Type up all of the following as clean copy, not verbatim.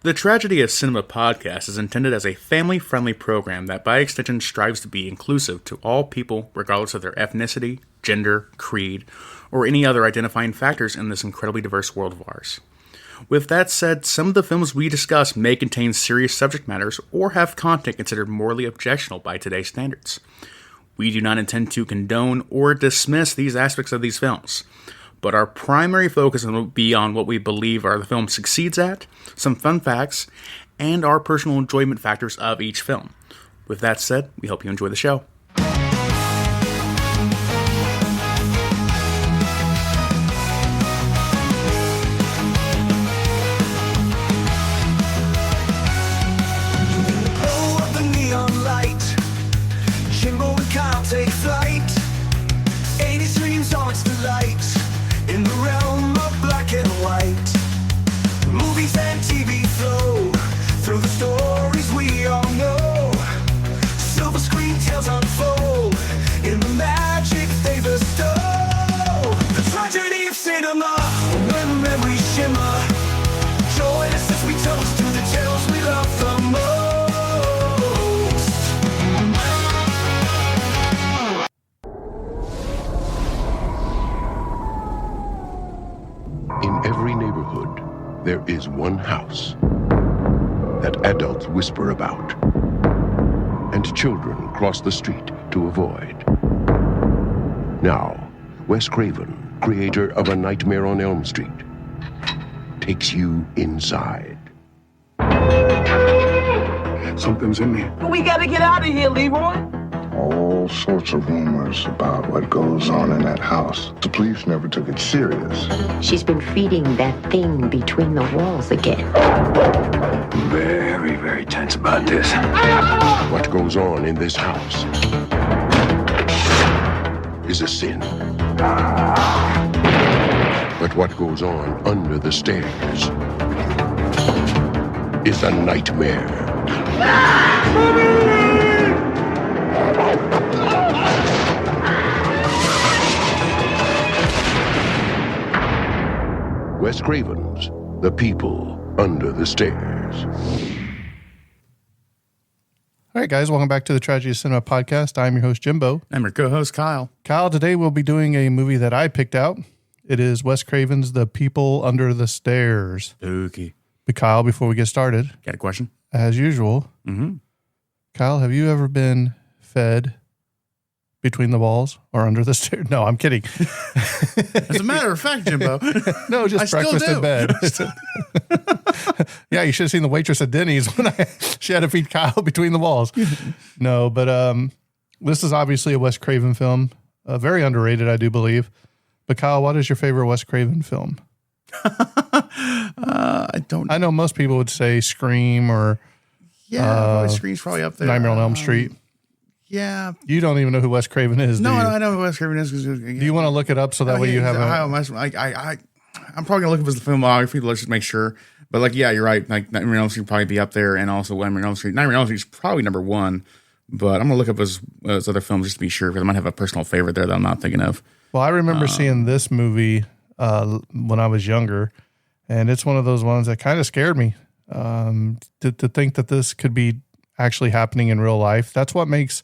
The Tragedy of Cinema podcast is intended as a family-friendly program that by extension strives to be inclusive to all people regardless of their ethnicity, gender, creed, or any other identifying factors in this incredibly diverse world of ours. With that said, some of the films we discuss may contain serious subject matters or have content considered morally objectionable by today's standards. We do not intend to condone or dismiss these aspects of these films, but our primary focus will be on what we believe the film succeeds at, some fun facts, and our personal enjoyment factors of each film. With that said, we hope you enjoy the show. Blow up the neon light. Jimbo and Kyle take flight. 80s dreams on its delight. In the realm of black and white, movies and TV flow through the stories we all know. Silver screen tales unfold in the magic they bestow. The tragedy of cinema, when memories shimmer. Join us as we toast to the tales we love the most. In every neighborhood, there is one house that adults whisper about and children cross the street to avoid. Now, Wes Craven, creator of A Nightmare on Elm Street, takes you inside. Something's in there. We gotta get out of here, Leroy. All sorts of rumors about what goes on in that house. The police never took it serious. She's been feeding that thing between the walls again. Very, very tense about this. What goes on in this house is a sin. But what goes on under the stairs is a nightmare. Wes Craven's The People Under the Stairs. All right, guys, welcome back to the Tragedy of Cinema podcast. I'm your host, Jimbo. I'm your co-host, Kyle. Kyle, today we'll be doing a movie that I picked out. It is Wes Craven's The People Under the Stairs. Okay. But Kyle, before we get started, Got a question? as usual, Kyle, have you ever been fed between the walls or under the stairs? No, I'm kidding. As a matter of fact, Jimbo. No, just breakfast in bed. Yeah, you should have seen the waitress at Denny's when she had to feed Kyle between the walls. No, but this is obviously a Wes Craven film. Very underrated, I do believe. But Kyle, what is your favorite Wes Craven film? I know most people would say Scream or Scream's probably up there. Nightmare on Elm Street. Yeah. You don't even know who Wes Craven is, do you? I know who Wes Craven is. Do you want to look it up so that way you have I'm probably going to look up his filmography. Let's just make sure. But you're right. Nightmare on Elm Street would probably be up there, and also Nightmare on Elm Street. Nightmare on Elm Street is probably number one, but I'm going to look up his other films just to be sure, because I might have a personal favorite there that I'm not thinking of. Well, I remember seeing this movie when I was younger, and it's one of those ones that kind of scared me. To think that this could be actually happening in real life. That's what makes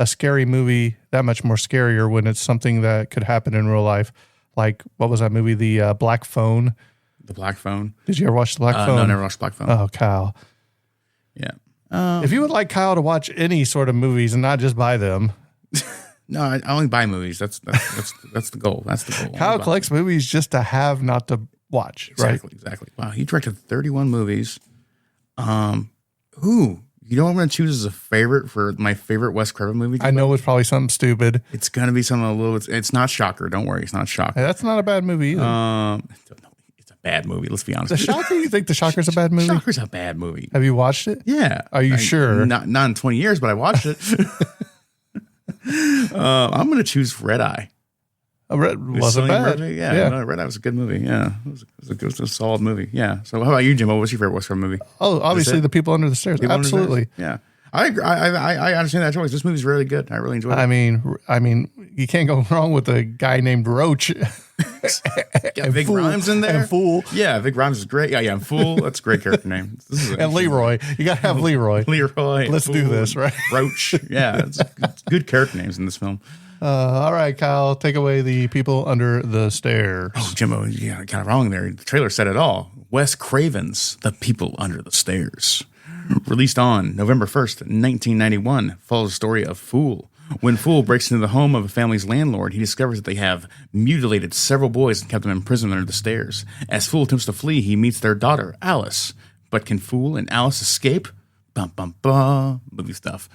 a scary movie that much more scarier, when it's something that could happen in real life. Like, what was that movie? The Black Phone. The Black Phone. Did you ever watch The Black Phone? No, I never watched Black Phone. Oh, Kyle. Yeah. If you would like Kyle to watch any sort of movies and not just buy them. No, I only buy movies. That's the goal. That's the goal. Kyle collects movies just to have, not to watch. Exactly. Wow, he directed 31 movies. You know what I'm going to choose as a favorite for my favorite Wes Craven movie? I know it's probably something stupid. It's going to be something a little. It's not Shocker. Don't worry, it's not Shocker. Hey, that's not a bad movie either. It's a bad movie. Let's be honest. The Shocker? You think The Shocker's a bad movie? Shocker's a bad movie. Have you watched it? Yeah. Are you sure? Not in 20 years, but I watched it. I'm going to choose Red Eye. Wasn't bad. Red Eye was a good movie. Yeah, it was a solid movie. Yeah. So how about you, Jimbo? What's your favorite Wes Craven movie? Oh, obviously The People Under the Stairs. People Under the Absolutely. Stairs? Yeah. I agree. I understand that choice. This movie's really good. I really enjoyed it. I mean, you can't go wrong with a guy named Roach. Got Vic Grimes in there. And Fool. Yeah, Vic Grimes is great. Yeah, and Fool. That's a great character name. And Leroy. You got to have Leroy. Leroy. Let's do this, right? Roach. Yeah, it's good character names in this film. All right, Kyle, take away the people under the stairs. Oh, Jimbo, yeah, kind of wrong there. The trailer said it all. Wes Craven's The People Under the Stairs. Released on November 1st, 1991, follows the story of Fool. When Fool breaks into the home of a family's landlord, he discovers that they have mutilated several boys and kept them imprisoned under the stairs. As Fool attempts to flee, he meets their daughter, Alice. But can Fool and Alice escape? Bum, bum, bum. Movie stuff.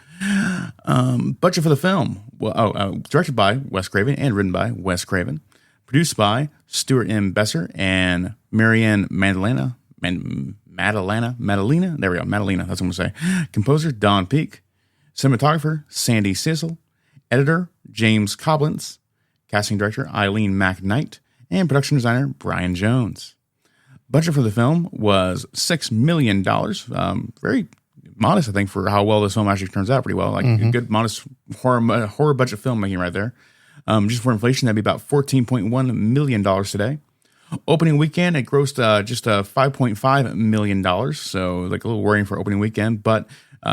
Budget for the film. Directed by Wes Craven and written by Wes Craven. Produced by Stuart M. Besser and Marianne Madalena. Madalena. There we go. Madalena. That's what I'm going to say. Composer Don Peake. Cinematographer Sandy Sissel. Editor James Coblentz. Casting director Eileen McKnight. And production designer Brian Jones. Budget for the film was $6 million. Very modest, I think, for how well this film actually turns out. Pretty well. Like a good, modest horror budget filmmaking right there. Just for inflation, that'd be about $14.1 million today. Opening weekend, it grossed just $5.5 million. So like a little worrying for opening weekend, but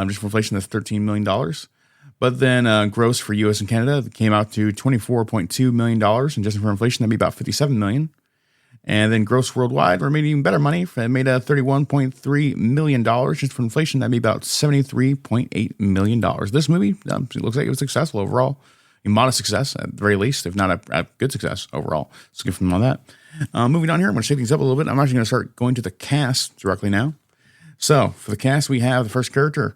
just for inflation, that's $13 million. But then gross for U.S. and Canada came out to $24.2 million. And just for inflation, that'd be about $57 million. And then gross worldwide, we're making even better money. It made $31.3 million. Just for inflation, that'd be about $73.8 million. This movie, it looks like it was successful overall. A modest success, at the very least, if not a good success overall. So good from all that. Moving on here, I'm going to shake things up a little bit. I'm actually going to start going to the cast directly now. So for the cast, we have the first character,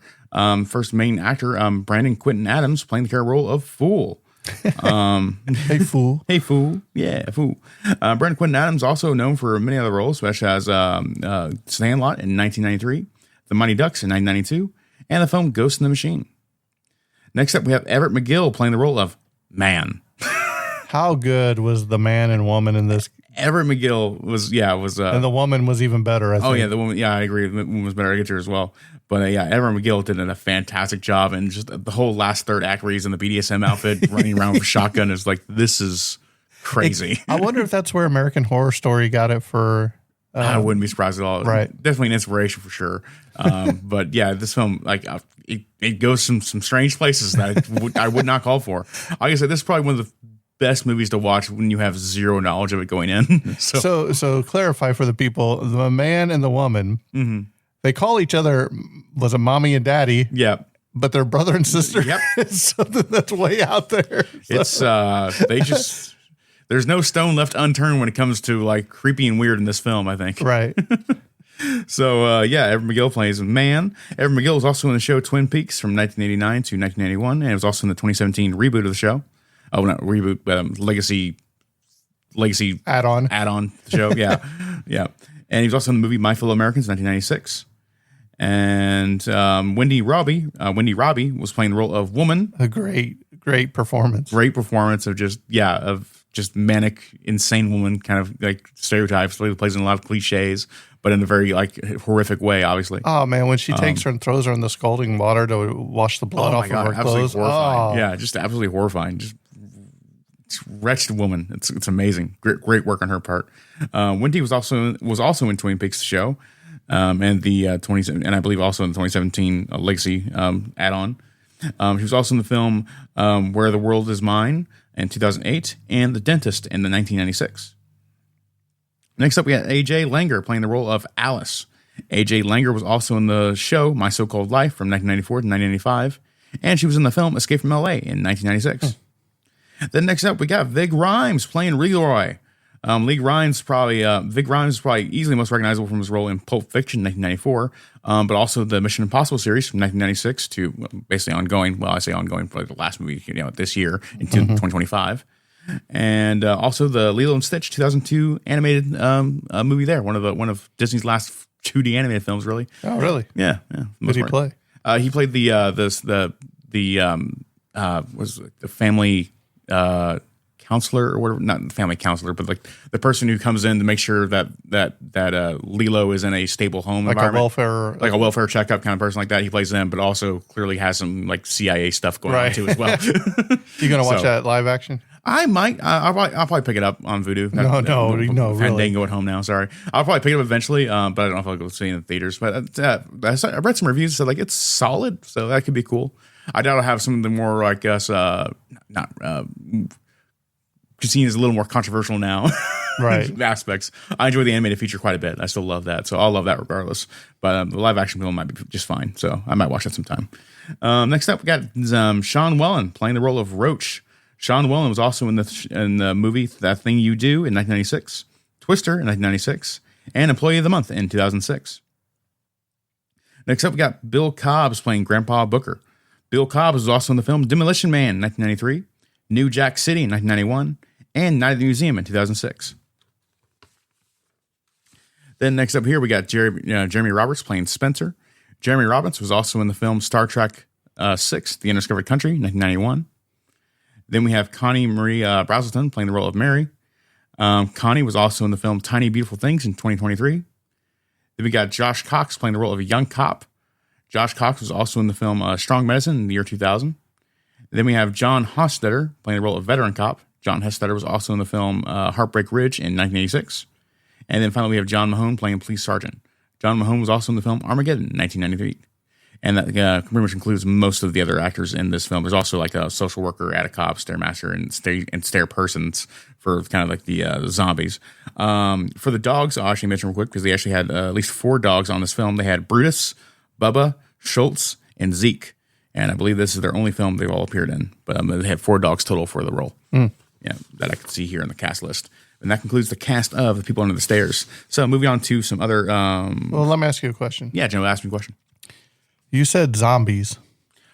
first main actor, Brandon Quinton Adams, playing the character role of Fool. Hey, Fool. Hey, Fool. Yeah, Fool. Brandon Quinton Adams, also known for many other roles, such as Sandlot in 1993, The Mighty Ducks in 1992, and the film Ghost in the Machine. Next up, we have Everett McGill playing the role of Man. How good was the man and woman in this? Everett McGill was. And the woman was even better, I think. Oh, yeah, the woman. Yeah, I agree. The woman was better. I get to her as well. But yeah, Everett McGill did a fantastic job. And just the whole last third act where he's in the BDSM outfit running around with a shotgun is like, this is crazy. I wonder if that's where American Horror Story got it for. I wouldn't be surprised at all. Right. Definitely an inspiration for sure. But yeah, this film, like, it goes some strange places that I would not call for. Like I said, this is probably one of the best movies to watch when you have zero knowledge of it going in. So clarify for the people, the man and the woman, they call each other, was it mommy and daddy? Yeah. But they're brother and sister. Yep. It's something that's way out there. So. It's, there's no stone left unturned when it comes to like creepy and weird in this film, I think. Right. So, Everett McGill plays Man. Everett McGill was also in the show Twin Peaks from 1989 to 1991, and it was also in the 2017 reboot of the show. Oh, not reboot, but legacy add-on to the show. Yeah. Yeah. And he was also in the movie My Fellow Americans, 1996. And Wendy Robbie was playing the role of Woman. A great performance. Great performance of just manic, insane woman kind of like stereotypes. It plays in a lot of cliches, but in a very like horrific way, obvioused. Oh man, when she takes her and throws her in the scalding water to wash the blood off of her clothes. Horrifying. Yeah, just absolutely horrifying. Just wretched woman. It's amazing. Great work on her part. Wendy was also in Twin Peaks the show, and I believe also in the 2017 Legacy add-on. She was also in the film Where the World Is Mine in 2008 and The Dentist in the 1996. Next up, we got AJ Langer playing the role of Alice. AJ Langer was also in the show My So-Called Life from 1994 to 1995, and she was in the film Escape from LA in 1996. Then next up, we got Vig Rhymes playing Leroy. Vig Rhymes is probably easily most recognizable from his role in Pulp Fiction in 1994, but also the Mission Impossible series from 1996 to basically ongoing. Well, I say ongoing for like the last movie, this year in 2025, and also the Lilo and Stitch 2002 animated movie. There, one of Disney's last 2D animated films, really. Oh, really? Yeah. What did he play? He played the family counselor or whatever, not family counselor, but like the person who comes in to make sure that Lilo is in a stable home like environment. a welfare checkup kind of person like that. He plays them, but also clearly has some like CIA stuff going on too as well. You gonna watch that live action? I might. I'll probably pick it up on Vudu. No, really. Fandango at home now. Sorry, I'll probably pick it up eventually. But I don't know if I'll go see it in the theaters. But I read some reviews that said like it's solid, so that could be cool. I doubt I'll have some of the more, I guess, Christine is a little more controversial now, right? Aspects. I enjoy the animated feature quite a bit. I still love that, so I'll love that regardless. But the live action film might be just fine, so I might watch that sometime. Next up, we got Sean Wellen playing the role of Roach. Sean Wellen was also in the movie That Thing You Do in 1996, Twister in 1996, and Employee of the Month in 2006. Next up, we got Bill Cobbs playing Grandpa Booker. Bill Cobbs was also in the film Demolition Man in 1993, New Jack City in 1991, and Night at the Museum in 2006. Then next up here, we got Jeremy Roberts playing Spencer. Jeremy Roberts was also in the film Star Trek VI, The Undiscovered Country, 1991. Then we have Connie Marie Brazelton playing the role of Mary. Connie was also in the film Tiny Beautiful Things in 2023. Then we got Josh Cox playing the role of a young cop. Josh Cox was also in the film Strong Medicine in the year 2000. Then we have John Hostetter playing the role of veteran cop. John Hostetter was also in the film Heartbreak Ridge in 1986. And then finally we have John Mahone playing police sergeant. John Mahone was also in the film Armageddon in 1993. And that pretty much includes most of the other actors in this film. There's also like a social worker, a cop, stairmaster, and stair persons for kind of like the zombies. For the dogs, I'll actually mention real quick because they actually had at least 4 dogs on this film. They had Brutus, Bubba, Schultz, and Zeke. And I believe this is their only film they've all appeared in. But they had 4 dogs total for the role. Yeah, that I can see here in the cast list. And that concludes the cast of The People Under the Stairs. So moving on to some other... well, let me ask you a question. Yeah, Jim, ask me a question. You said zombies.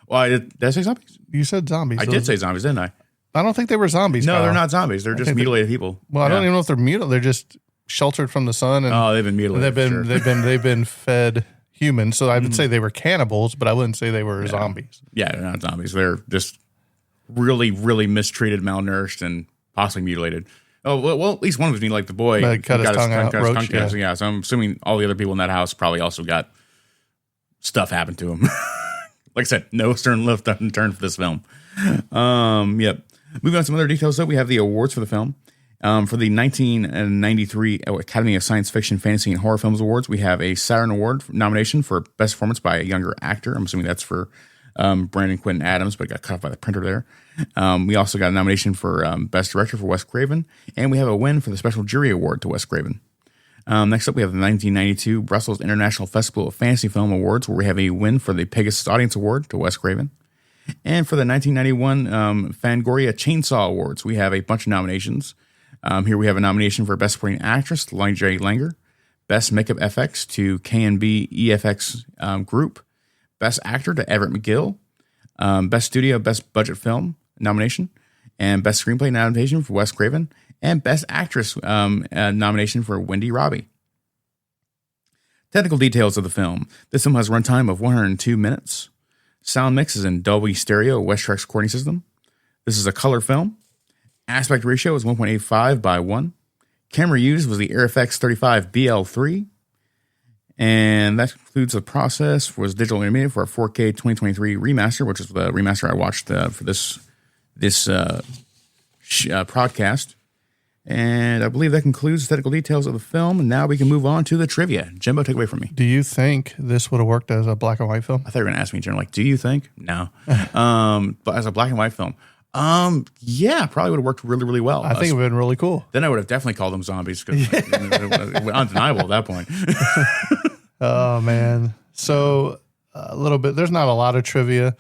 Well, did I say zombies? You said zombies. I did say zombies, didn't I? I don't think they were zombies. No, Kyle. they're not zombies. They're just mutilated people. Well, I don't even know if they're mutilated. They're just sheltered from the sun. And they've been mutilated. They've been fed humans. So I would say they were cannibals, but I wouldn't say they were zombies. Yeah, they're not zombies. They're just really, really mistreated, malnourished, and possibly mutilated. Oh well, at least one was like the boy cut his tongue out. Yeah, so I'm assuming all the other people in that house probably also got stuff happened to them. Like I said, no stone left unturned for this film. Yep. Moving on to some other details, though, we have the awards for the film. For the 1993 Academy of Science Fiction, Fantasy, and Horror Films Awards, we have a Saturn Award nomination for Best Performance by a Younger Actor. I'm assuming that's for Brandon Quinton Adams, but it got cut off by the printer there. We also got a nomination for Best Director for Wes Craven, and we have a win for the Special Jury Award to Wes Craven. Next up, we have the 1992 Brussels International Festival of Fantasy Film Awards, where we have a win for the Pegasus Audience Award to Wes Craven. And for the 1991 Fangoria Chainsaw Awards, we have a bunch of nominations. Here we have a nomination for Best Supporting Actress to Lonnie J. Langer, Best Makeup FX to K&B EFX Group, Best Actor to Everett McGill, Best Studio, Best Budget Film nomination, and Best Screenplay nomination for Wes Craven, and Best Actress nomination for Wendy Robbie. Technical details of the film. This film has a runtime of 102 minutes. Sound mix is in Dolby Stereo Westrex recording system. This is a color film. Aspect ratio is 1.85 by 1. Camera used was the Airfx 35 BL3. And that concludes the process. Was digital animated for a 4K 2023 remaster, which is the remaster I watched for this podcast. And I believe that concludes the technical details of the film. And now we can move on to the trivia. Jimbo, take it away from me. Do you think this would have worked as a black and white film? I thought you were going to ask me, Jim, like, do you think? No. But as a black and white film, yeah, probably would have worked really, really well. I think it would have been really cool. Then I would have definitely called them zombies because it was undeniable at that point. Oh, man. So a little bit, there's not a lot of trivia.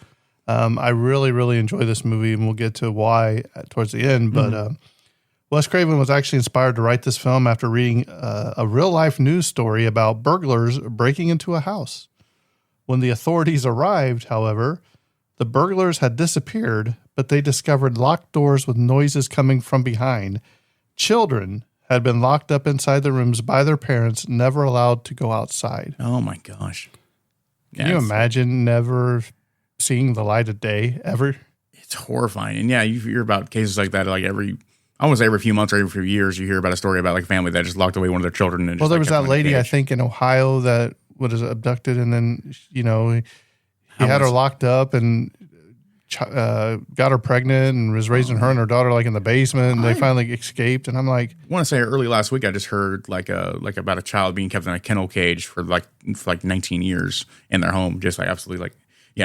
I really, really enjoy this movie, and we'll get to why towards the end. But Wes Craven was actually inspired to write this film after reading a real-life news story about burglars breaking into a house. When the authorities arrived, however, the burglars had disappeared, but they discovered locked doors with noises coming from behind. Children had been locked up inside the rooms by their parents, never allowed to go outside. Oh, my gosh. Can you imagine never seeing the light of day ever? It's horrifying. And yeah, you hear about cases like that like every I want to say every few months or every few years you hear about a story about like a family that just locked away one of their children. And Well, just, there like, was kept that them in a lady, I cage. think, in Ohio that was abducted, and then, you know, he had her locked up and got her pregnant and was raising her and her daughter like in the basement, and they finally escaped. And I'm like, I want to say early last week I just heard like about a child being kept in a kennel cage for like 19 years in their home, just like absolutely like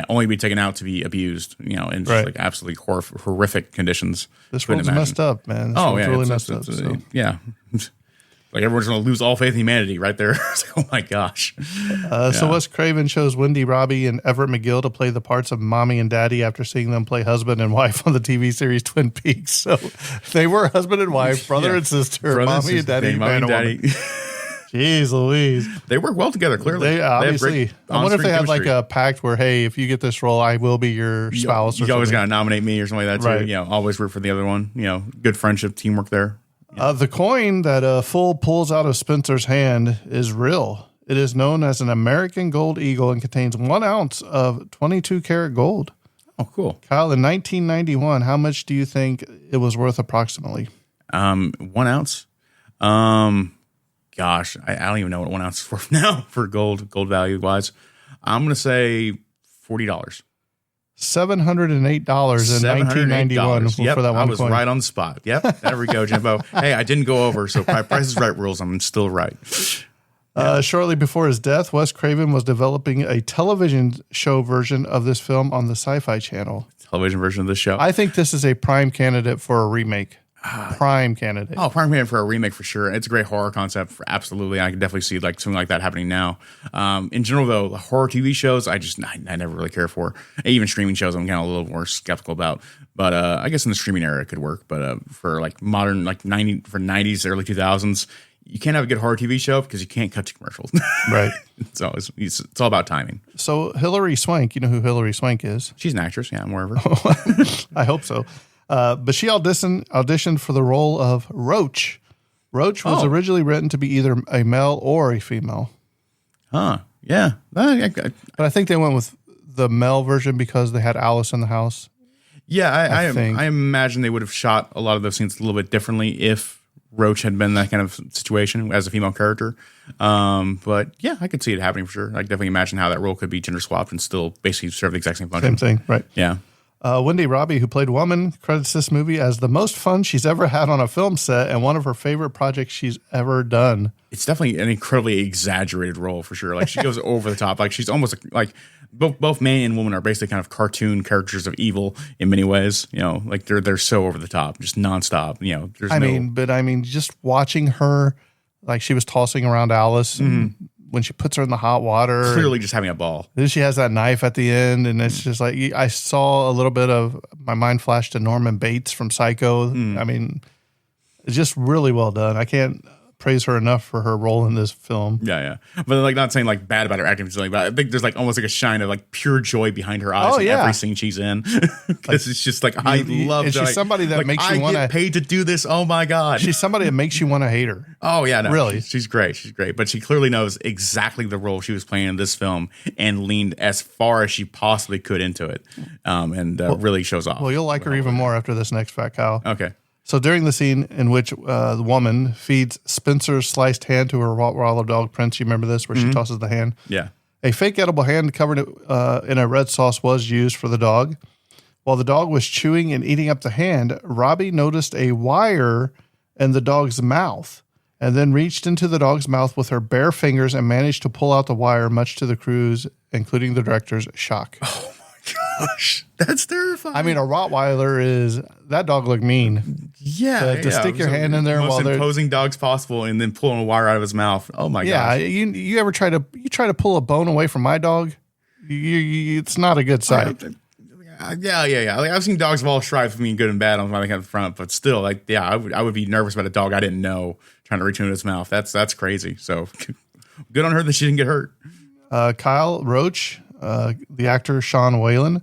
only be taken out to be abused, you know, in just like absolutely horrific conditions. this world's messed up, man. This world's really messed up. So. Yeah. Like everyone's going to lose all faith in humanity right there. It's like, oh my gosh. So Wes Craven chose Wendy Robbie and Everett McGill to play the parts of mommy and daddy after seeing them play husband and wife on the TV series Twin Peaks. So they were husband and wife, brother and sister, mommy and daddy, man and woman. Jeez Louise. They work well together, clearly. They obviously. I wonder if they had like a pact where, hey, if you get this role, I will be your spouse. You always got to nominate me or something like that, too. Right. You know, always root for the other one. You know, good friendship, teamwork there. The coin that Fool pulls out of Spencer's hand is real. It is known as an American gold eagle and contains 1 ounce of 22 karat gold. Oh, cool. Kyle, in 1991, how much do you think it was worth approximately? 1 ounce? Gosh, I don't even know what 1 ounce is worth now for gold value wise. I'm going to say $40. $708 in 1991 Yep, for that one I was coin. right on the spot. Yep, there we go, Jimbo. Hey, I didn't go over, so Price is Right rules. I'm still right. Shortly before his death, Wes Craven was developing a television show version of this film on the Sci-Fi Channel. Television version of the show. I think this is a prime candidate for a remake. Prime candidate. Oh, prime candidate for a remake for sure. It's a great horror concept. Absolutely, I can definitely see like something like that happening now. In general, though, horror TV shows, I never really care for. Even streaming shows, I'm kind of a little more skeptical about. But I guess in the streaming era, it could work. But for like modern, like 90s, early 2000s, you can't have a good horror TV show because you can't cut to commercials. Right. it's all about timing. So Hilary Swank, you know who Hilary Swank is? She's an actress. Yeah, I'm aware of her. I hope so. But she auditioned for the role of Roach. Roach was originally written to be either a male or a female. Huh. Yeah. But I think they went with the male version because they had Alice in the house. Yeah, I imagine they would have shot a lot of those scenes a little bit differently if Roach had been that kind of situation as a female character. But yeah, I could see it happening for sure. I could definitely imagine how that role could be gender swapped and still basically serve the exact same function. Same thing, right? Yeah. Wendy Robbie, who played Woman, credits this movie as the most fun she's ever had on a film set and one of her favorite projects she's ever done. It's definitely an incredibly exaggerated role for sure. Like she goes over the top. Like she's almost like both man and woman are basically kind of cartoon characters of evil in many ways. You know, like they're so over the top, just nonstop. You know, I mean, just watching her, like she was tossing around Alice and when she puts her in the hot water. Clearly just having a ball. Then she has that knife at the end, and it's just like I saw a little bit of my mind flashed to Norman Bates from Psycho. I mean, it's just really well done. I can't praise her enough for her role in this film. Yeah. But like not saying like bad about her acting, but I think there's like almost like a shine of like pure joy behind her eyes in every scene she's in. Because it's just like I love. And she's somebody that makes you want to get paid to do this. Oh my god, she's somebody that makes you want to hate her. Oh yeah, no, really, she's great. She's great, but she clearly knows exactly the role she was playing in this film and leaned as far as she possibly could into it, and really shows off. Well, you'll like her even more after this next fact, Kyle. Okay. So during the scene in which the woman feeds Spencer's sliced hand to her Rottweiler dog, Prince, you remember this, where she tosses the hand? Yeah. A fake edible hand covered in a red sauce was used for the dog. While the dog was chewing and eating up the hand, Robbie noticed a wire in the dog's mouth and then reached into the dog's mouth with her bare fingers and managed to pull out the wire, much to the crew's, including the director's, shock. Oh my gosh, that's terrifying. I mean, a Rottweiler that dog looked mean. Yeah, to stick your hand in there most while they're imposing dogs possible, and then pulling a wire out of his mouth. Oh my gosh. You ever try to pull a bone away from my dog? It's not a good sight. Yeah. Like, I've seen dogs of all stripes being good and bad on the front, but still, like, yeah, I would be nervous about a dog I didn't know trying to reach into its mouth. That's crazy. So good on her that she didn't get hurt. Kyle Roach, the actor Sean Whalen.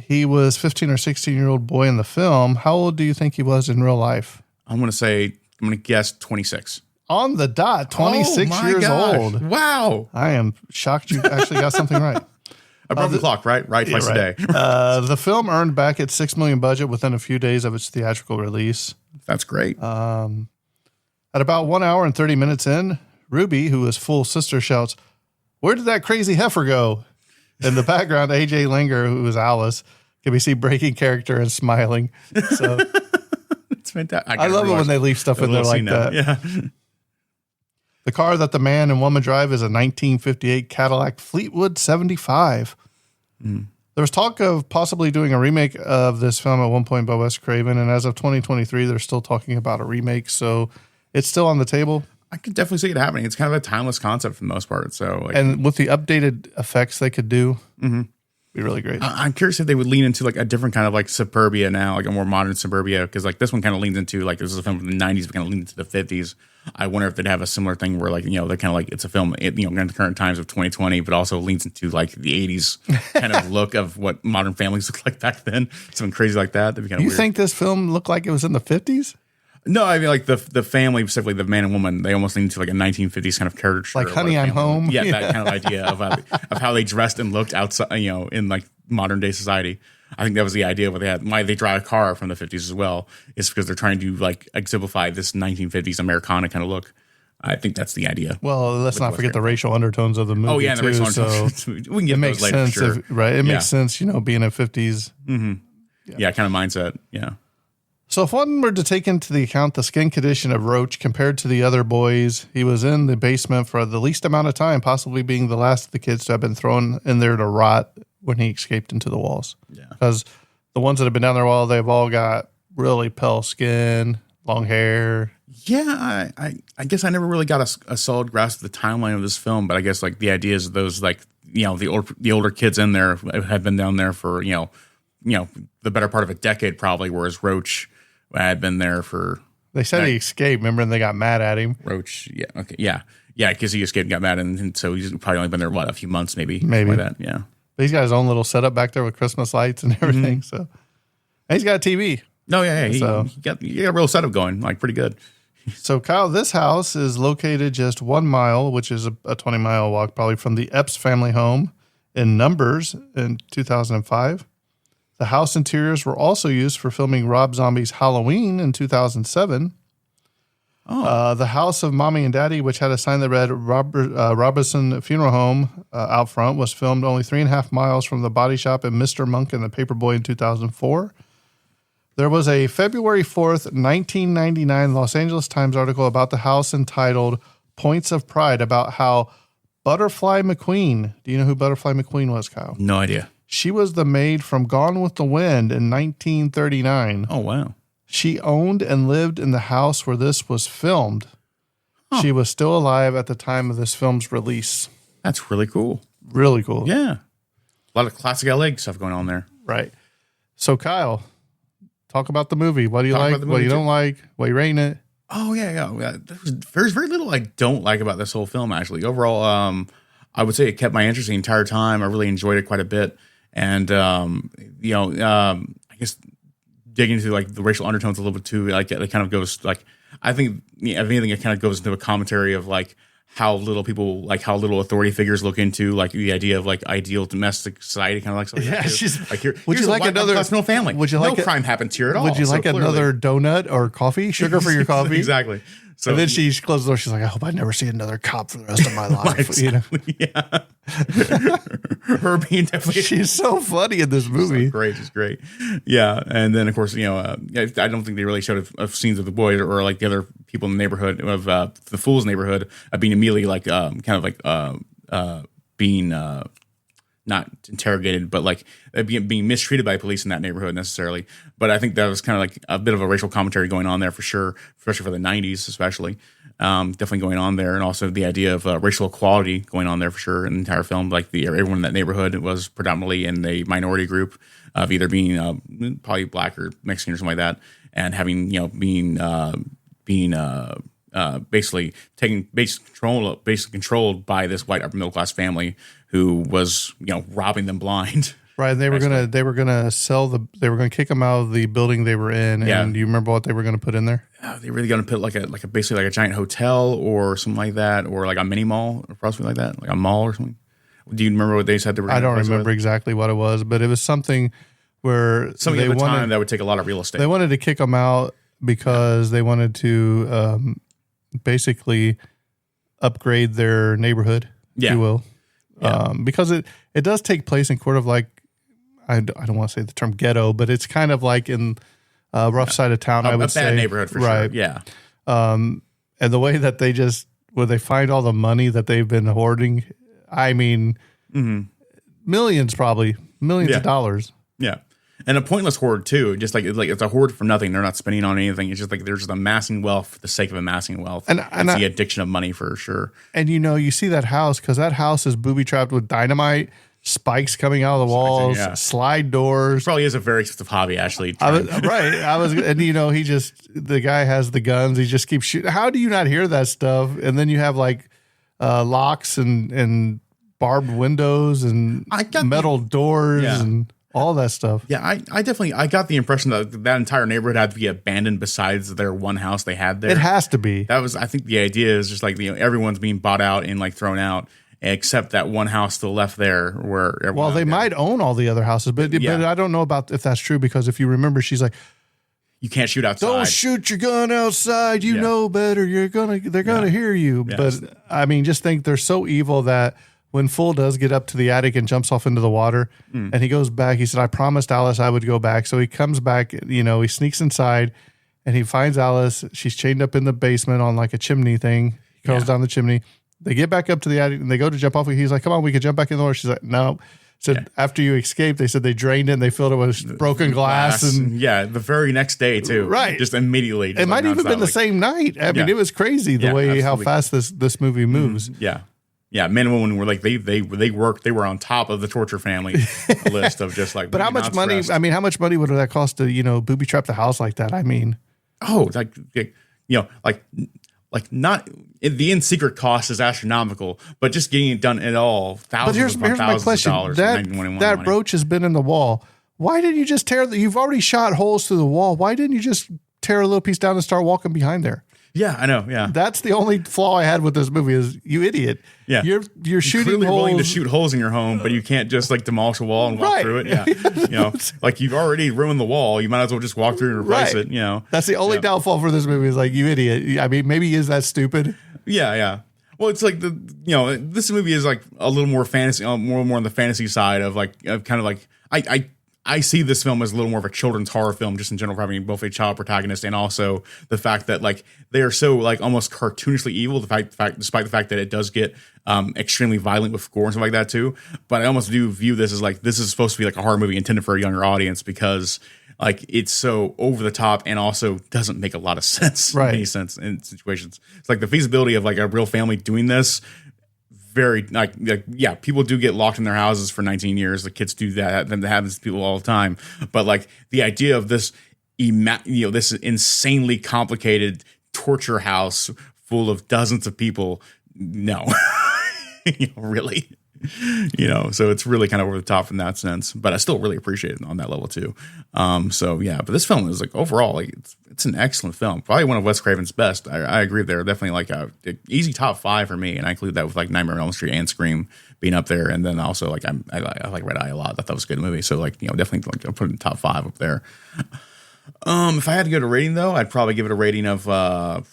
He was 15 or 16-year-old boy in the film. How old do you think he was in real life? I'm going to guess 26. On the dot, 26 years old. Wow. I am shocked you actually got something right. A broken clock, right? Right, twice a day. The film earned back its $6 million budget within a few days of its theatrical release. That's great. At about 1 hour and 30 minutes in, Ruby, who is full sister, shouts, "Where did that crazy heifer go?" In the background, AJ Langer, who is Alice, can be seen breaking character and smiling. So It's fantastic. I love it when they leave stuff in there like that. Yeah. The car that the man and woman drive is a 1958 Cadillac Fleetwood 75. There was talk of possibly doing a remake of this film at one point by Wes Craven, and as of 2023, they're still talking about a remake, so it's still on the table. I could definitely see it happening. It's kind of a timeless concept for the most part. So, And with the updated effects they could do, be really great. I'm curious if they would lean into like a different kind of like suburbia now, like a more modern suburbia, because like this one kind of leans into like this is a film from the 90s, but kind of leans into the 50s. I wonder if they'd have a similar thing where like they're kind of like it's a film in the current times of 2020, but also leans into like the 80s kind of look of what modern families look like back then. Something crazy like that. That'd be kind of You weird. think this film looked like it was in the 50s? No, I mean like the family, specifically the man and woman, they almost lean into like a 1950s kind of caricature, Like Honey, I'm Home? Yeah, that kind of idea of how they dressed and looked outside, in like modern day society. I think that was the idea of what they had. Why they drive a car from the 50s as well is because they're trying to like exemplify this 1950s Americana kind of look. I think that's the idea. Well, let's not forget the racial undertones of the movie. Oh yeah, and the racial too, undertones. We can get it those makes later sense, for sure. right? It makes sense, being a 50s. Yeah, kind of mindset. Yeah. So if one were to take into the account the skin condition of Roach compared to the other boys, he was in the basement for the least amount of time, possibly being the last of the kids to have been thrown in there to rot when he escaped into the walls. Yeah. Because the ones that have been down there a while, they've all got really pale skin, long hair. Yeah, I guess I never really got a solid grasp of the timeline of this film, but I guess like the idea is those like the older kids in there had been down there for the better part of a decade probably, whereas Roach had been there for. They said he escaped, remember, and they got mad at him. Roach, yeah, okay, yeah, because he escaped and got mad, and so he's probably only been there a few months, maybe like that, yeah. But he's got his own little setup back there with Christmas lights and everything. So, and he's got a TV. No, yeah, he So- got a real setup going, like pretty good. So, Kyle, this house is located just 1 mile, which is a 20-mile walk probably from the Epps family home in Numbers in 2005. The house interiors were also used for filming Rob Zombie's Halloween in 2007. The house of Mommy and Daddy, which had a sign that read Robinson Funeral Home out front, was filmed only 3.5 miles from the body shop in Mr. Monk and the Paperboy in 2004. There was a February 4th, 1999 Los Angeles Times article about the house entitled Points of Pride about how Butterfly McQueen, do you know who Butterfly McQueen was, Kyle? No idea. She was the maid from Gone with the Wind in 1939. Oh wow. She owned and lived in the house where this was filmed. She was still alive at the time of this film's release. That's really cool. Really cool. Yeah. A lot of classic LA stuff going on there. Right. So, Kyle, talk about the movie. What do you Talk like? about the What movie, you don't too. like? What you rating it? Oh yeah. There's very little I don't like about this whole film. Actually, overall, I would say it kept my interest the entire time. I really enjoyed it quite a bit, and I guess digging into like the racial undertones a little bit too. Like it kind of goes like I think if anything, it kind of goes into a commentary of like how little people like how little authority figures look into like the idea of like ideal domestic society, kind of like something. Yeah, like she's- like here. would Here's you a like white another- upper-class middle family? would you no like a- crime happens here at all? Would you So like clearly- another donut or coffee? Sugar for your coffee? Exactly. So And then she closed the door. She's like, I hope I never see another cop for the rest of my life. You know? yeah. Her being definitely She's so funny in this movie. great. She's great. Yeah. And then, of course, I don't think they really showed scenes of the boys or like the other people in the neighborhood of the Fool's neighborhood being immediately like kind of like being not interrogated, but like being mistreated by police in that neighborhood necessarily. But I think that was kind of like a bit of a racial commentary going on there for sure, especially for the 90s, especially. Definitely going on there. And also the idea of racial equality going on there for sure in the entire film. Like everyone in that neighborhood was predominantly in a minority group of either being probably black or Mexican or something like that. And having, being basically basically controlled by this white upper middle class family who was, robbing them blind. Right. They were gonna kick them out of the building they were in. Yeah. And do you remember what they were gonna put in there? They really going to put basically like a giant hotel or something like that, or like a mini mall or something like that, like a mall or something. Do you remember what they said they were? I don't remember with? exactly what it was, but it was something where Something they at the wanted, time that would take a lot of real estate. They wanted to kick them out because they wanted to basically upgrade their neighborhood, if you will. Because it does take place in sort of like, I don't want to say the term ghetto, but it's kind of like in a rough side of town, I would say. A bad neighborhood for sure, yeah. And the way that where they find all the money that they've been hoarding, I mean, millions of dollars. Yeah. And a pointless hoard too, just like it's a hoard for nothing. They're not spending on anything. It's just like they're just amassing wealth for the sake of amassing wealth. And it's the addiction of money for sure. And you see that house because that house is booby trapped with dynamite, spikes coming out of the walls, slide doors. Probably is a very expensive hobby, actually. The guy has the guns. He just keeps shooting. How do you not hear that stuff? And then you have like locks and barbed windows and metal doors and all that stuff. Yeah, I definitely got the impression that entire neighborhood had to be abandoned besides their one house they had there. It has to be. That was, I think the idea is just like, everyone's being bought out and like thrown out, except that one house still left there where everyone. Well, they might own all the other houses, but I don't know about if that's true because if you remember, she's like, you can't shoot outside. Don't shoot your gun outside. You know better. They're gonna hear you. Yes. But I mean, just think they're so evil that when Fool does get up to the attic and jumps off into the water and he goes back, he said, I promised Alice I would go back. So he comes back, he sneaks inside and he finds Alice. She's chained up in the basement on like a chimney thing. He goes down the chimney. They get back up to the attic and they go to jump off. He's like, come on, we can jump back in the water. She's like, no. Said after you escaped, they said they drained it and they filled it with broken glass. And the very next day too. Right. Just immediately. It might even been the same night. I mean, it was crazy the way how fast this movie moves. Yeah, men and women were like they worked. They were on top of the torture family list of just like. But how much money? I mean, how much money would that cost to booby trap the house like that? I mean, not the in secret cost is astronomical, but just getting it done at all thousands my question. of dollars. That brooch has been in the wall. Why didn't you just tear? You've already shot holes through the wall. Why didn't you just tear a little piece down and start walking behind there? Yeah, I know. Yeah, that's the only flaw I had with this movie is you idiot. Yeah, you're shooting clearly holes. willing to shoot holes in your home, but you can't just like demolish a wall and walk through it. Yeah, like you've already ruined the wall. You might as well just walk through and replace it. That's the only downfall for this movie is like you idiot. I mean, maybe is that stupid? Yeah. Well, it's like this movie is like a little more fantasy, more on the fantasy side of I see this film as a little more of a children's horror film, just in general, for having both a child protagonist and also the fact that like they are so like almost cartoonishly evil. Despite the fact that it does get extremely violent with gore and stuff like that too. But I almost do view this as like this is supposed to be like a horror movie intended for a younger audience because like it's so over the top and also doesn't make a lot of sense. Right. Any sense in situations. It's like the feasibility of like a real family doing this. Very people do get locked in their houses for 19 years. The kids do that. That happens to people all the time. But like the idea of this, this insanely complicated torture house full of dozens of people, no, really, so it's really kind of over the top in that sense. But I still really appreciate it on that level too. But this film is like overall, like it's an excellent film. Probably one of Wes Craven's best. I agree. They're definitely like a easy top 5 for me, and I include that with like Nightmare on Elm Street and Scream being up there, and then also like I like Red Eye a lot. I thought that was a good movie. So like definitely like I'll put it in top 5 up there. If I had to give it a rating though, I'd probably give it a rating of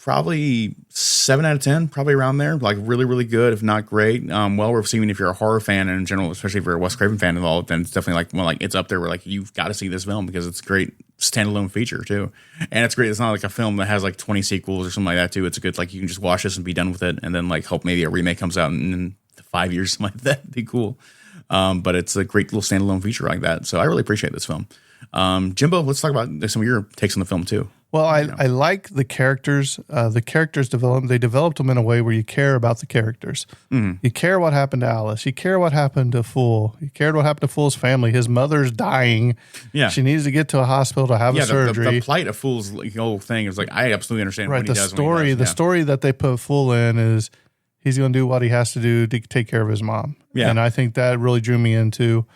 probably 7 out of 10, probably around there. Like really, really good, if not great. Well receiving if you're a horror fan and in general, especially if you're a Wes Craven fan involved, then it's definitely like it's up there where like you've got to see this film because it's a great standalone feature too. And it's great. It's not like a film that has like 20 sequels or something like that too. It's a good like you can just watch this and be done with it and then like hope maybe a remake comes out in 5 years, something like that. That'd be cool. But it's a great little standalone feature like that. So I really appreciate this film. Jimbo, let's talk about some of your takes on the film too. Well, I like the characters. The characters they developed them in a way where you care about the characters. Mm-hmm. You care what happened to Alice. You care what happened to Fool. You cared what happened to Fool's family. His mother's dying. Yeah. She needs to get to a hospital to have a surgery. The plight of Fool's whole thing is like, I absolutely understand what he does. The story that they put Fool in is he's going to do what he has to do to take care of his mom. Yeah. And I think that really drew me into.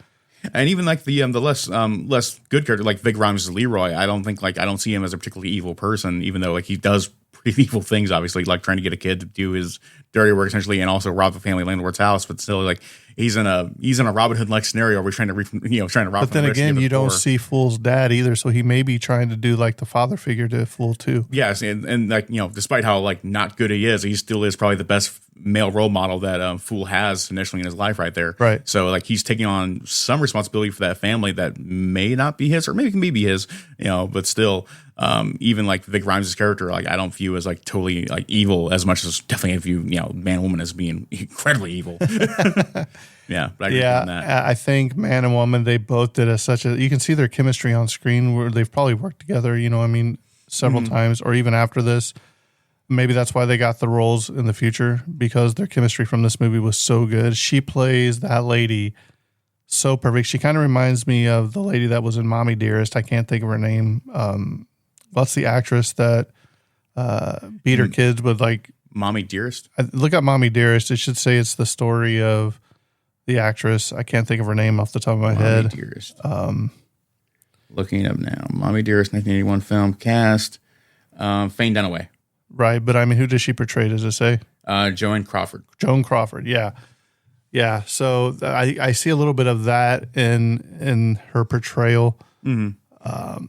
And even like the less good character like Vic Grimes' Leroy, I don't see him as a particularly evil person, even though like he does pretty evil things, obviously, like trying to get a kid to do his dirty work essentially, and also rob the family landlord's house. But still, like he's in a Robin Hood like scenario where he's trying to rob. But then again, you don't see Fool's dad either, so he may be trying to do like the father figure to Fool too. Yes, and like despite how like not good he still is probably the best male role model that Fool has initially in his life right there. Right. So like he's taking on some responsibility for that family that may not be his, or maybe can be his, but still. Even like Vic Grimes' character, like I don't view as like totally like evil as much as definitely I view man and woman as being incredibly evil. Yeah, but I think man and woman, they both did you can see their chemistry on screen where they've probably worked together. Several times, or even after this. Maybe that's why they got the roles in the future, because their chemistry from this movie was so good. She plays that lady so perfect. She kind of reminds me of the lady that was in Mommy Dearest. I can't think of her name. What's the actress that beat her kids with like Mommy Dearest? Look up Mommy Dearest. It should say it's the story of the actress. I can't think of her name off the top of my head. Mommy Dearest. Looking it up now. Mommy Dearest, 1981 film cast. Faye Dunaway. Right, but I mean, who does she portray? Does it say? Joan Crawford. Joan Crawford. Yeah. Yeah. So I see a little bit of that in her portrayal. Mm-hmm.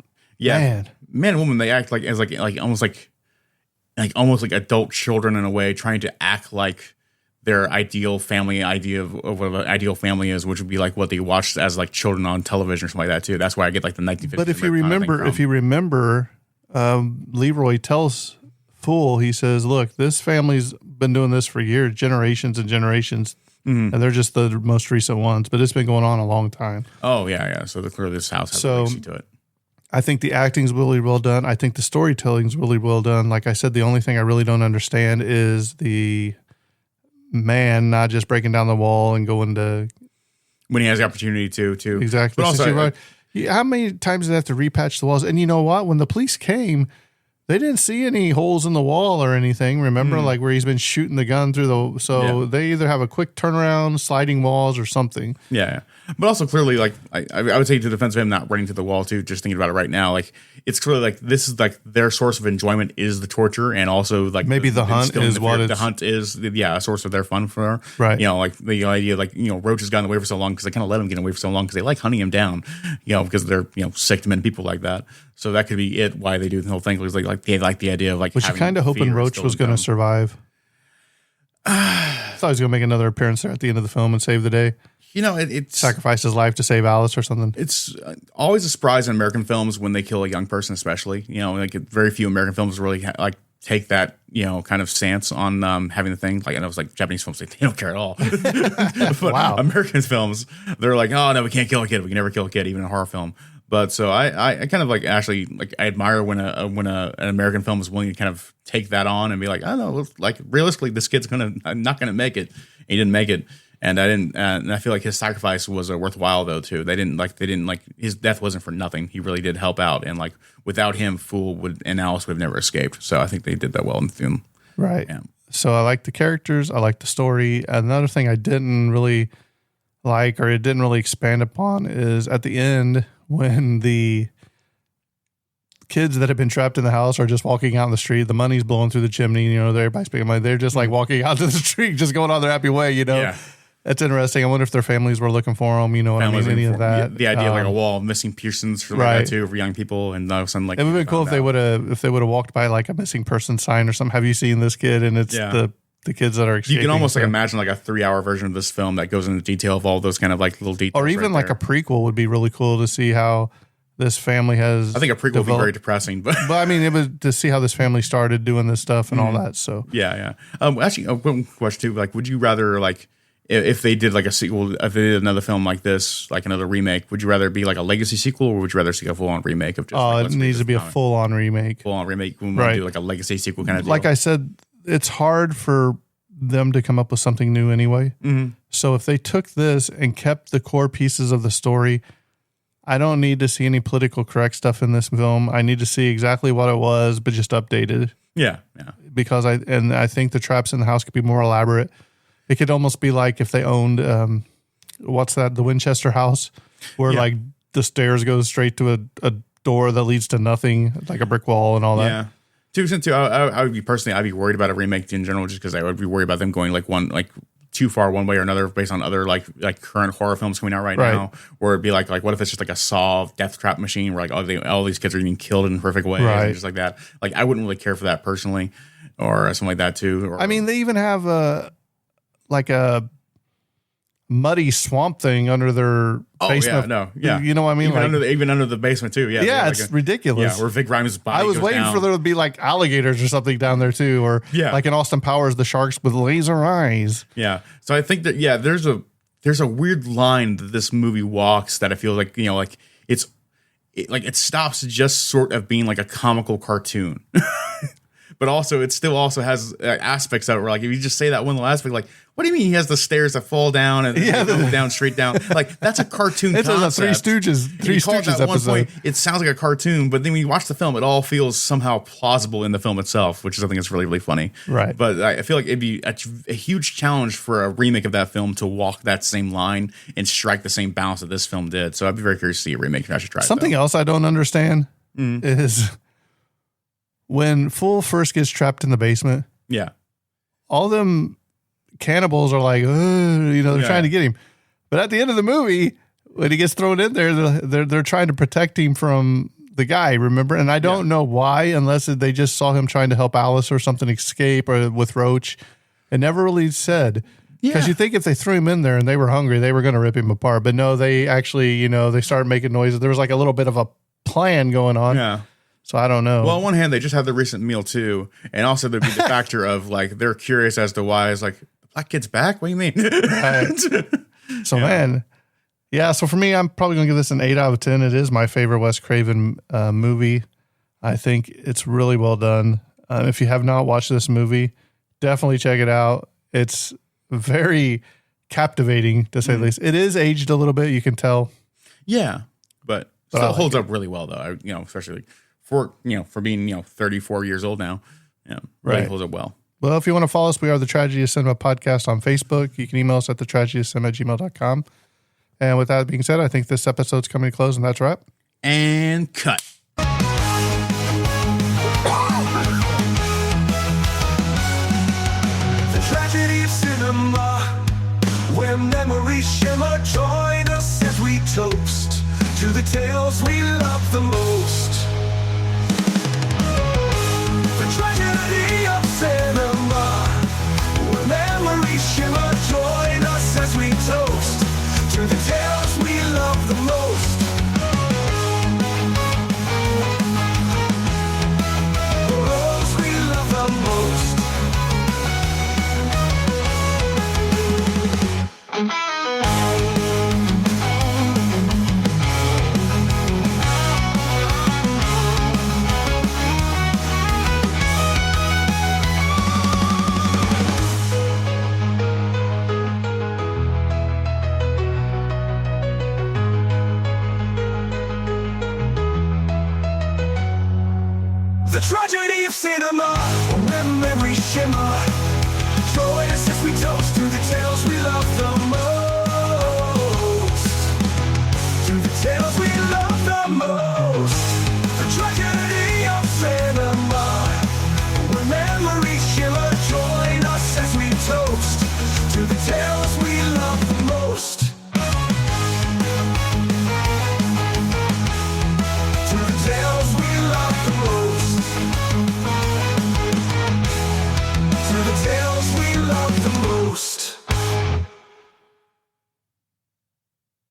Man and woman, they act like as like almost like adult children in a way, trying to act like their ideal family idea of what an ideal family is, which would be like what they watched as like children on television or something like that too. That's why I get like the 1950s. But if you remember, Leroy tells Fool, he says, "Look, this family's been doing this for years, generations and generations." Mm-hmm. And they're just the most recent ones, but it's been going on a long time. Oh yeah. So clearly this house has a legacy to it. I think the acting's really well done. I think the storytelling's really well done. Like I said, the only thing I really don't understand is the man not just breaking down the wall and going to when he has the opportunity to. Exactly. But also, how many times did they have to repatch the walls? And you know what? When the police came, they didn't see any holes in the wall or anything. Remember, like where he's been shooting the gun through they either have a quick turnaround, sliding walls, or something. Yeah. But also clearly, like I would say, to the defense of him not running to the wall too. Just thinking about it right now, like it's clearly like this is like their source of enjoyment is the torture, and also like maybe the hunt is what the hunt is. A source of their fun for her. Right. Like the idea, like Roach has gotten away for so long because they kind of let him get away for so long because they like hunting him down. Because they're sick to men people like that. So that could be it. Why they do the whole thing because they like the idea of like. Was you kind of hoping Roach was going to survive? I thought he was going to make another appearance there at the end of the film and save the day. It's sacrifice his life to save Alice or something. It's always a surprise in American films when they kill a young person, especially. Like very few American films really take that kind of stance on having the thing. Like I know it's like Japanese films, they don't care at all. But wow. American films, they're like, oh no, we can't kill a kid. We can never kill a kid, even in a horror film. But so I kind of like actually like I admire when an American film is willing to kind of take that on and be like, I don't know, like realistically, this kid's not gonna make it. He didn't make it. And I feel like his sacrifice was worthwhile though too. They didn't like his death wasn't for nothing. He really did help out, and like without him, Fool and Alice would have never escaped. So I think they did that well in the film. Right. Yeah. So I like the characters. I like the story. Another thing I didn't really like, or it didn't really expand upon, is at the end when the kids that have been trapped in the house are just walking out in the street. The money's blowing through the chimney. Everybody's paying money. They're just like walking out to the street, just going on their happy way. Yeah. That's interesting. I wonder if their families were looking for them. Any of that. The idea of like a wall of missing Pearsons for that too for young people, and all of a sudden like it would have been cool if they would have walked by like a missing person sign or something. Have you seen this kid? And it's the kids that are escaping. You can almost like imagine like a 3-hour version of this film that goes into detail of all those kind of like little details. Or even like a prequel would be really cool to see how this family has. I think a prequel would be very depressing, but I mean, it was to see how this family started doing this stuff and all that. So yeah. Actually, one question too. Like, would you rather like if they did like a sequel, if they did another film like this, like another remake, would you rather be like a legacy sequel, or would you rather see a full on remake of just? It needs to be a full on remake. Full on remake. We want to do like a legacy sequel kind of deal. Like I said, it's hard for them to come up with something new anyway. Mm-hmm. So if they took this and kept the core pieces of the story, I don't need to see any political correct stuff in this film. I need to see exactly what it was, but just updated. Yeah. Because I think the traps in the house could be more elaborate. It could almost be like if they owned, the Winchester house, where like the stairs go straight to a door that leads to nothing, like a brick wall and all that. 2 I would be personally, I'd be worried about a remake in general, just because I would be worried about them going like too far one way or another based on other like current horror films coming out right now, or it'd be like what if it's just like a Saw death trap machine where like all these kids are getting killed in horrific ways, and just like that. Like I wouldn't really care for that personally, or something like that too. Or, I mean, they even have a muddy swamp thing under their basement. You know what I mean? Even under the basement too. Yeah, it's ridiculous. Yeah, where Vic Grimes' body. I was goes waiting down. for there to be like alligators or something down there too, or like in Austin Powers, the sharks with laser eyes. Yeah, so I think that there's a weird line that this movie walks that I feel like it stops just sort of being like a comical cartoon. But also, it still also has aspects of it where, like, if you just say that one little aspect, like, what do you mean he has the stairs that fall down and go down straight down? Like, that's a cartoon it's concept. It's a Three Stooges episode. Point, it sounds like a cartoon, but then when you watch the film, it all feels somehow plausible in the film itself, which is something that's really, really funny. Right. But I feel like it'd be a huge challenge for a remake of that film to walk that same line and strike the same balance that this film did. So I'd be very curious to see a remake. I should try Something else I don't understand is when Fool first gets trapped in the basement. Yeah. All them cannibals are like, they're trying to get him. But at the end of the movie, when he gets thrown in there, they're trying to protect him from the guy, remember? And I don't know why, unless they just saw him trying to help Alice or something escape, or with Roach. It never really said. Because you think if they threw him in there and they were hungry, they were going to rip him apart. But no, they actually, they started making noises. There was like a little bit of a plan going on. Yeah. So I don't know. Well, on one hand, they just had the recent meal too, and also there'd be the factor of like they're curious as to why. It's like, the black kid's back. What do you mean? Right. So man, so for me, I'm probably gonna give this an 8 out of 10. It is my favorite Wes Craven movie. I think it's really well done. If you have not watched this movie, definitely check it out. It's very captivating, to say the least. It is aged a little bit, you can tell. Yeah, but still holds up really well, though. Especially for being 34 years old now. Yeah, really holds up well. Well, if you want to follow us, we are the Tragedy of Cinema podcast on Facebook. You can email us at thetragedyofcinema@gmail.com. And with that being said, I think this episode's coming to close, and that's a wrap. And cut. The tragedy of cinema, where memories shimmer. Join us as we toast to the tales we love the most. The tragedy of cinema, where memories shimmer. Join